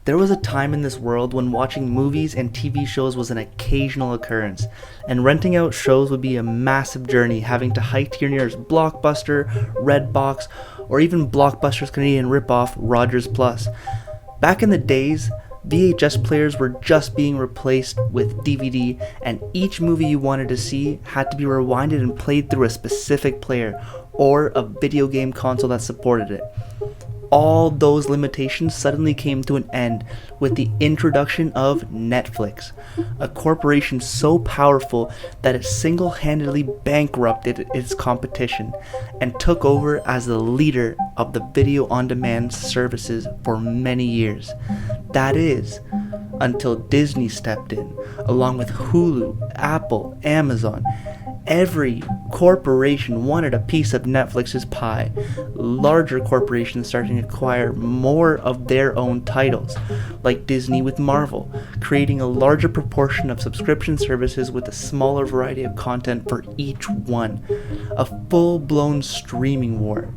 There was a time in this world when watching movies and TV shows was an occasional occurrence, and renting out shows would be a massive journey, having to hike to your nearest Blockbuster, Redbox, or even Blockbuster's Canadian ripoff, Rogers Plus. Back in the days, VHS players were just being replaced with DVD, and each movie you wanted to see had to be rewinded and played through a specific player or a video game console that supported it. All those limitations suddenly came to an end with the introduction of Netflix, a corporation so powerful that it single-handedly bankrupted its competition and took over as the leader of the video-on-demand services for many years. That is, until Disney stepped in, along with Hulu, Apple, Amazon. Every corporation wanted a piece of Netflix's pie. Larger corporations starting to acquire more of their own titles, like Disney with Marvel, creating a larger proportion of subscription services with a smaller variety of content for each one. A full-blown streaming war.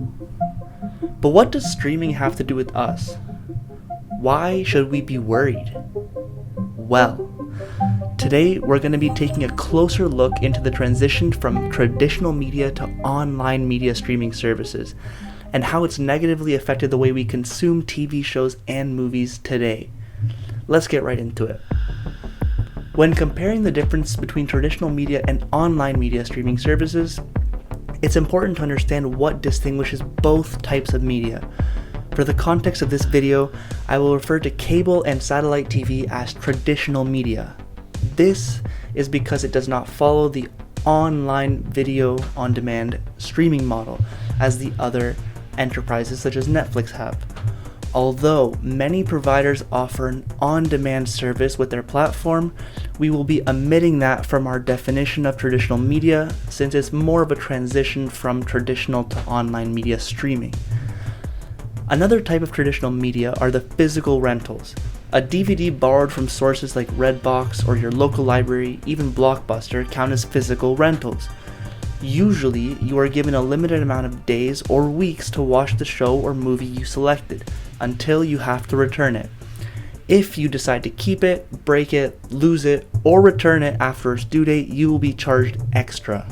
But what does streaming have to do with us? Why should we be worried? Well, today we're going to be taking a closer look into the transition from traditional media to online media streaming services, and how it's negatively affected the way we consume TV shows and movies today. Let's get right into it. When comparing the difference between traditional media and online media streaming services, it's important to understand what distinguishes both types of media. For the context of this video, I will refer to cable and satellite TV as traditional media. This is because it does not follow the online video on demand streaming model as the other enterprises such as Netflix have. Although many providers offer an on-demand service with their platform, we will be omitting that from our definition of traditional media since it's more of a transition from traditional to online media streaming. Another type of traditional media are the physical rentals. A DVD borrowed from sources like Redbox or your local library, even Blockbuster, count as physical rentals. Usually, you are given a limited amount of days or weeks to watch the show or movie you selected, until you have to return it. If you decide to keep it, break it, lose it, or return it after its due date, you will be charged extra.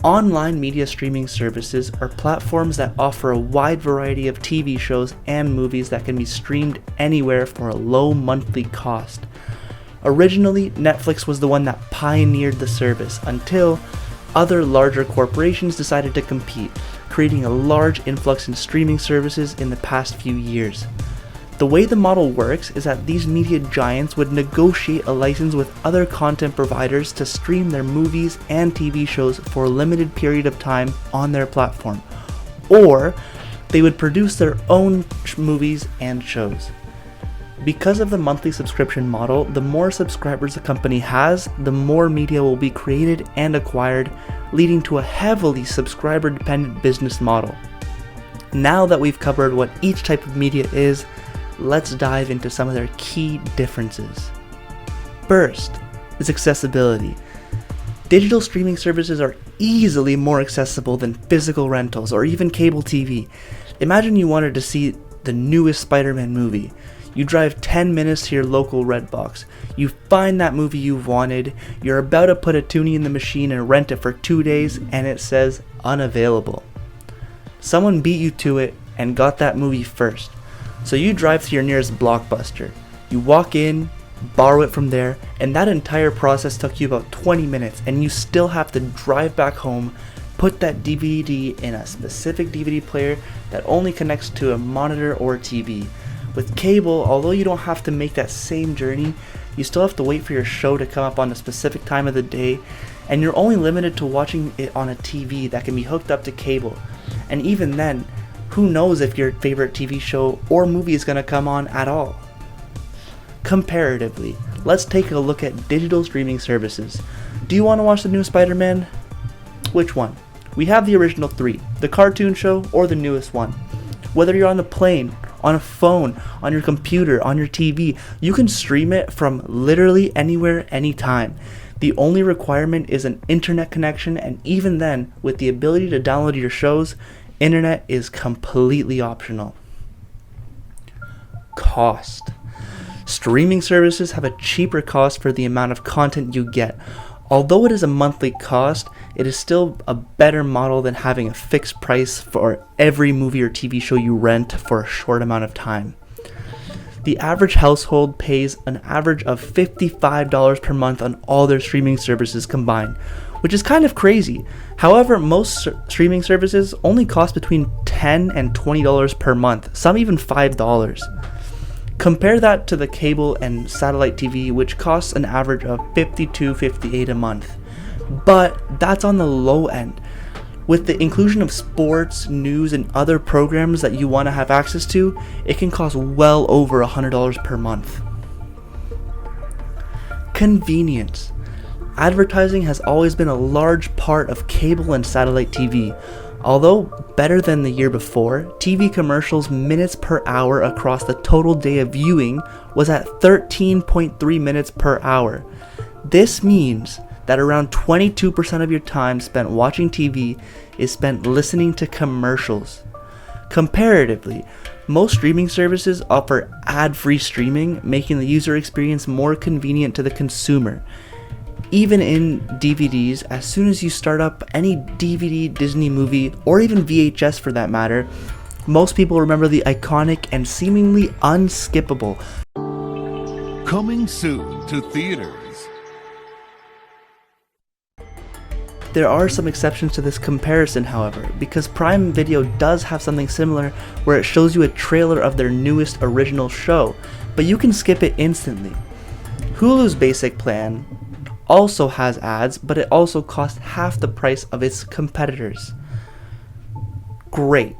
Online media streaming services are platforms that offer a wide variety of TV shows and movies that can be streamed anywhere for a low monthly cost. Originally, Netflix was the one that pioneered the service until other larger corporations decided to compete, creating a large influx in streaming services in the past few years. The way the model works is that these media giants would negotiate a license with other content providers to stream their movies and TV shows for a limited period of time on their platform, or they would produce their own movies and shows. Because of the monthly subscription model, the more subscribers a company has, the more media will be created and acquired, leading to a heavily subscriber-dependent business model. Now that we've covered what each type of media is, let's dive into some of their key differences. First is accessibility. Digital streaming services are easily more accessible than physical rentals or even cable TV. Imagine you wanted to see the newest Spider-Man movie. You drive 10 minutes to your local Redbox. You find that movie you've wanted. You're about to put a toonie in the machine and rent it for 2 days, and it says unavailable. Someone beat you to it and got that movie first. So you drive to your nearest Blockbuster. You walk in, borrow it from there, and that entire process took you about 20 minutes, and you still have to drive back home, put that DVD in a specific DVD player that only connects to a monitor or a TV. With cable, although you don't have to make that same journey, you still have to wait for your show to come up on a specific time of the day, and you're only limited to watching it on a TV that can be hooked up to cable. And even then, who knows if your favorite TV show or movie is going to come on at all? Comparatively, let's take a look at digital streaming services. Do you want to watch the new Spider-Man? Which one? We have the original 3, the cartoon show or the newest one. Whether you're on the plane, on a phone, on your computer, on your TV, you can stream it from literally anywhere, anytime. The only requirement is an internet connection, and even then, with the ability to download your shows, internet is completely optional. cost. Streaming services have a cheaper cost for the amount of content you get. Although it is a monthly cost, it is still a better model than having a fixed price for every movie or TV show you rent for a short amount of time. The average household pays an average of $55 per month on all their streaming services combined, which is kind of crazy. However, most streaming services only cost between $10 and $20 per month, some even $5. Compare that to the cable and satellite TV, which costs an average of $52-58 a month. But that's on the low end. With the inclusion of sports, news, and other programs that you want to have access to, it can cost well over $100 per month. Convenience. Advertising has always been a large part of cable and satellite TV. Although better than the year before, TV commercials minutes per hour across the total day of viewing was at 13.3 minutes per hour. This means that around 22% of your time spent watching TV is spent listening to commercials. Comparatively, most streaming services offer ad-free streaming, making the user experience more convenient to the consumer. Even in DVDs, as soon as you start up any DVD, Disney movie, or even VHS for that matter, most people remember the iconic and seemingly unskippable Coming soon to theaters. There are some exceptions to this comparison, however, because Prime Video does have something similar where it shows you a trailer of their newest original show, but you can skip it instantly. Hulu's basic plan also has ads, but it also costs half the price of its competitors. Great.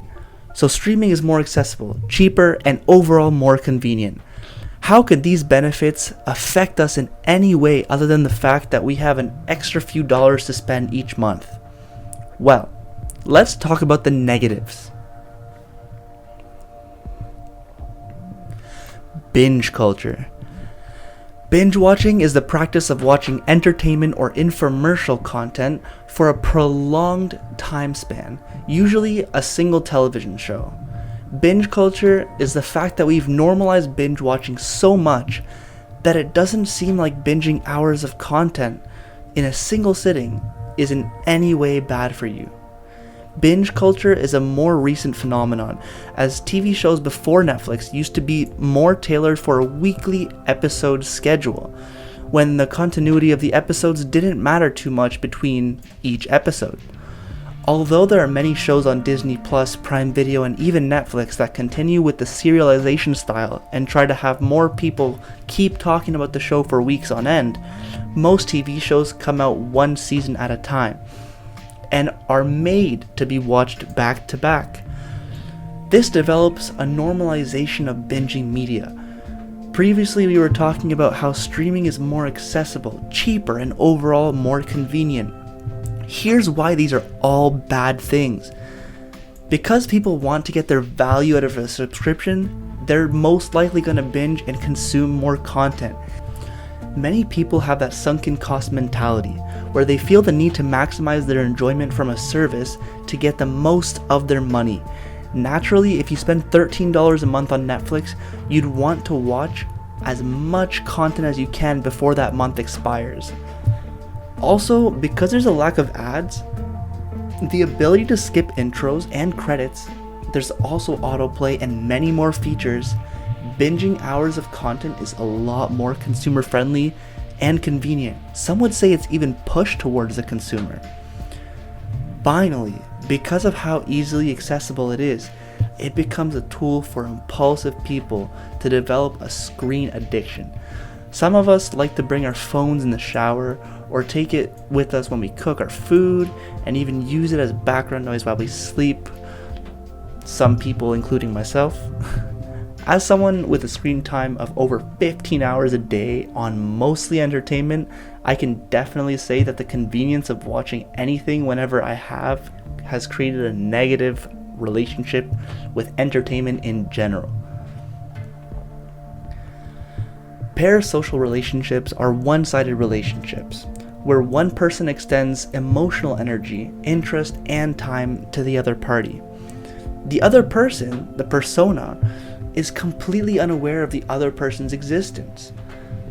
So streaming is more accessible, cheaper, and overall more convenient. How could these benefits affect us in any way other than the fact that we have an extra few dollars to spend each month? Well, let's talk about the negatives. Binge culture. Binge watching is the practice of watching entertainment or infomercial content for a prolonged time span, usually a single television show. Binge culture is the fact that we've normalized binge watching so much that it doesn't seem like binging hours of content in a single sitting is in any way bad for you. Binge culture is a more recent phenomenon, as TV shows before Netflix used to be more tailored for a weekly episode schedule, when the continuity of the episodes didn't matter too much between each episode. Although there are many shows on Disney+, Prime Video, and even Netflix that continue with the serialization style and try to have more people keep talking about the show for weeks on end, most TV shows come out one season at a time and are made to be watched back to back. This develops a normalization of binging media. Previously, we were talking about how streaming is more accessible, cheaper, and overall more convenient. Here's why these are all bad things. Because people want to get their value out of a subscription, they're most likely going to binge and consume more content. Many people have that sunken cost mentality, where they feel the need to maximize their enjoyment from a service to get the most of their money. Naturally, if you spend $13 a month on Netflix, you'd want to watch as much content as you can before that month expires. Also, because there's a lack of ads, the ability to skip intros and credits, there's also autoplay and many more features. Binging hours of content is a lot more consumer friendly and convenient. Some would say it's even pushed towards the consumer. Finally, because of how easily accessible it is, it becomes a tool for impulsive people to develop a screen addiction. Some of us like to bring our phones in the shower or take it with us when we cook our food and even use it as background noise while we sleep. Some people, including myself. As someone with a screen time of over 15 hours a day on mostly entertainment, I can definitely say that the convenience of watching anything whenever I have has created a negative relationship with entertainment in general. Parasocial relationships are one-sided relationships, where one person extends emotional energy, interest, and time to the other party. The other person, the persona, is completely unaware of the other person's existence.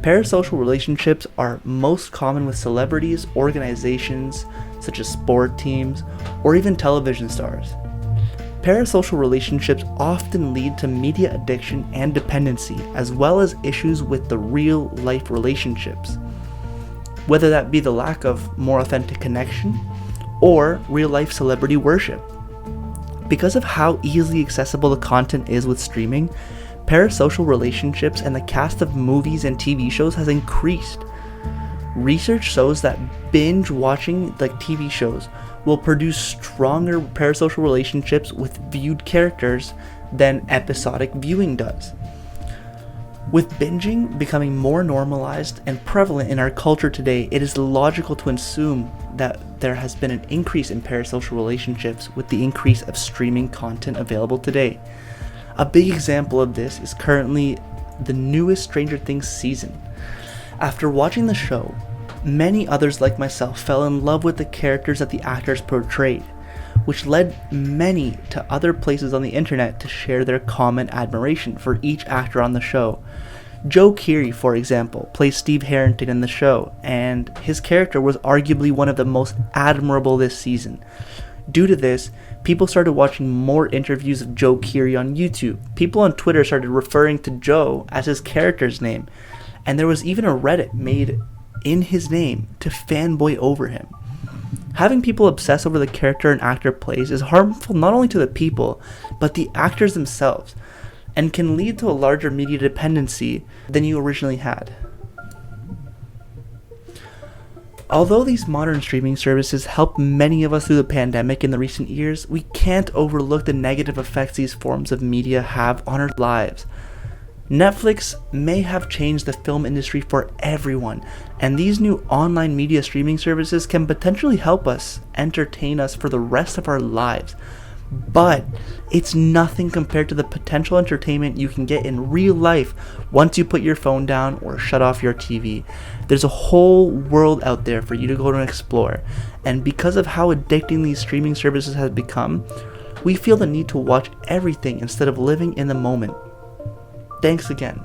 Parasocial relationships are most common with celebrities, organizations such as sport teams, or even television stars. Parasocial relationships often lead to media addiction and dependency, as well as issues with the real-life relationships, whether that be the lack of more authentic connection or real-life celebrity worship. Because of how easily accessible the content is with streaming, parasocial relationships and the cast of movies and TV shows has increased. Research shows that binge watching like TV shows will produce stronger parasocial relationships with viewed characters than episodic viewing does. With binging becoming more normalized and prevalent in our culture today, it is logical to assume that there has been an increase in parasocial relationships with the increase of streaming content available today. A big example of this is currently the newest Stranger Things season. After watching the show, many others like myself fell in love with the characters that the actors portrayed, which led many to other places on the internet to share their common admiration for each actor on the show. Joe Keery, for example, plays Steve Harrington in the show, and his character was arguably one of the most admirable this season. Due to this, people started watching more interviews of Joe Keery on YouTube. People on Twitter started referring to Joe as his character's name, and there was even a Reddit made in his name to fanboy over him. Having people obsess over the character an actor plays is harmful not only to the people, but the actors themselves, and can lead to a larger media dependency than you originally had. Although these modern streaming services helped many of us through the pandemic in the recent years, we can't overlook the negative effects these forms of media have on our lives. Netflix may have changed the film industry for everyone, and these new online media streaming services can potentially help us entertain us for the rest of our lives. But it's nothing compared to the potential entertainment you can get in real life once you put your phone down or shut off your TV. There's a whole world out there for you to go and explore, and because of how addicting these streaming services have become, we feel the need to watch everything instead of living in the moment. Thanks again.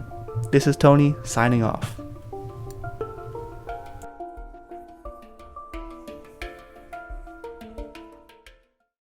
This is Tony, signing off.